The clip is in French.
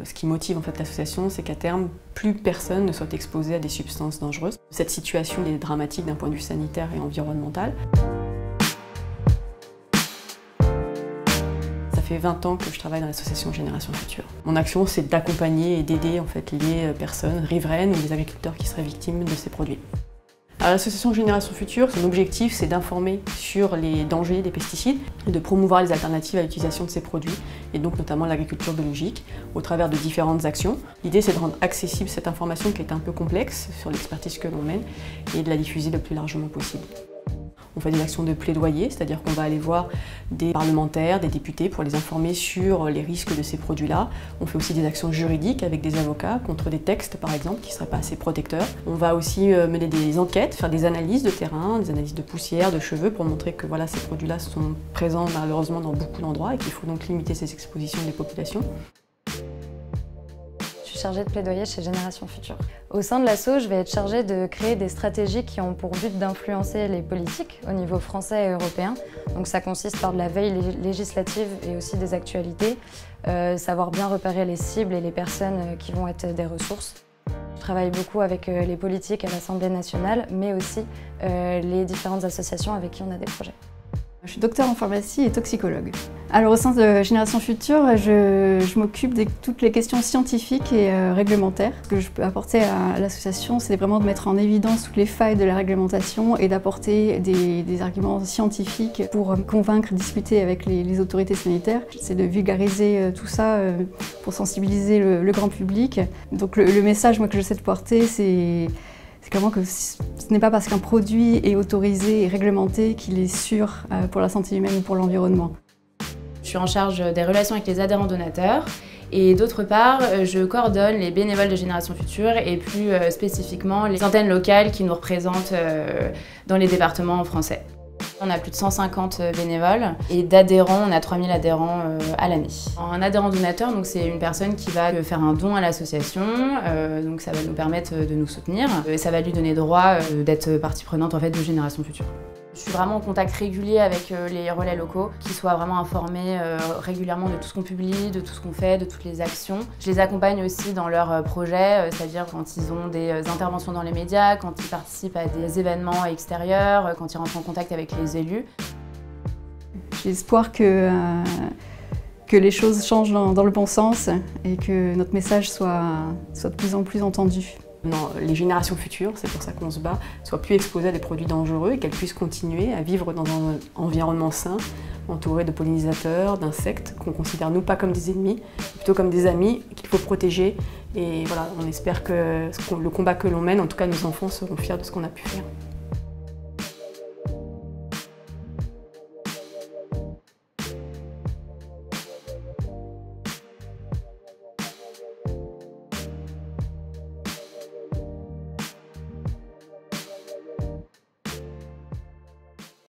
Ce qui motive en fait l'association, c'est qu'à terme, plus personne ne soit exposé à des substances dangereuses. Cette situation est dramatique d'un point de vue sanitaire et environnemental. Ça fait 20 ans que je travaille dans l'association Génération Future. Mon action, c'est d'accompagner et d'aider en fait, les personnes riveraines ou les agriculteurs qui seraient victimes de ces produits. À l'association Génération Future, son objectif, c'est d'informer sur les dangers des pesticides et de promouvoir les alternatives à l'utilisation de ces produits, et donc notamment l'agriculture biologique, au travers de différentes actions. L'idée, c'est de rendre accessible cette information qui est un peu complexe sur l'expertise que l'on mène et de la diffuser le plus largement possible. On fait des actions de plaidoyer, c'est-à-dire qu'on va aller voir des parlementaires, des députés pour les informer sur les risques de ces produits-là. On fait aussi des actions juridiques avec des avocats contre des textes, par exemple, qui ne seraient pas assez protecteurs. On va aussi mener des enquêtes, faire des analyses de terrain, des analyses de poussière, de cheveux, pour montrer que voilà, ces produits-là sont présents malheureusement dans beaucoup d'endroits et qu'il faut donc limiter ces expositions des populations. Je suis chargée de plaidoyer chez Génération Future. Au sein de l'asso, je vais être chargée de créer des stratégies qui ont pour but d'influencer les politiques au niveau français et européen. Donc ça consiste par de la veille législative et aussi des actualités, savoir bien repérer les cibles et les personnes qui vont être des ressources. Je travaille beaucoup avec les politiques à l'Assemblée nationale, mais aussi les différentes associations avec qui on a des projets. Je suis docteur en pharmacie et toxicologue. Alors au sein de Génération Future, je m'occupe de toutes les questions scientifiques et réglementaires. Ce que je peux apporter à l'association, c'est vraiment de mettre en évidence toutes les failles de la réglementation et d'apporter des arguments scientifiques pour convaincre, discuter avec les autorités sanitaires. C'est de vulgariser tout ça pour sensibiliser le grand public. Donc le message que j'essaie de porter, c'est clairement que ce n'est pas parce qu'un produit est autorisé et réglementé qu'il est sûr pour la santé humaine ou pour l'environnement. Je suis en charge des relations avec les adhérents donateurs et d'autre part, je coordonne les bénévoles de Génération Future et plus spécifiquement les antennes locales qui nous représentent dans les départements français. On a plus de 150 bénévoles et d'adhérents, on a 3000 adhérents à l'année. Un adhérent donateur, c'est une personne qui va faire un don à l'association, donc ça va nous permettre de nous soutenir et ça va lui donner droit d'être partie prenante en fait, de Génération Future. Je suis vraiment en contact régulier avec les relais locaux, qui soient vraiment informés régulièrement de tout ce qu'on publie, de tout ce qu'on fait, de toutes les actions. Je les accompagne aussi dans leurs projets, c'est-à-dire quand ils ont des interventions dans les médias, quand ils participent à des événements extérieurs, quand ils rentrent en contact avec les élus. J'ai espoir que les choses changent dans le bon sens et que notre message soit de plus en plus entendu. Non, les générations futures, c'est pour ça qu'on se bat, soient plus exposées à des produits dangereux et qu'elles puissent continuer à vivre dans un environnement sain, entouré de pollinisateurs, d'insectes qu'on considère nous pas comme des ennemis, plutôt comme des amis qu'il faut protéger. Et voilà, on espère que le combat que l'on mène, en tout cas nos enfants seront fiers de ce qu'on a pu faire.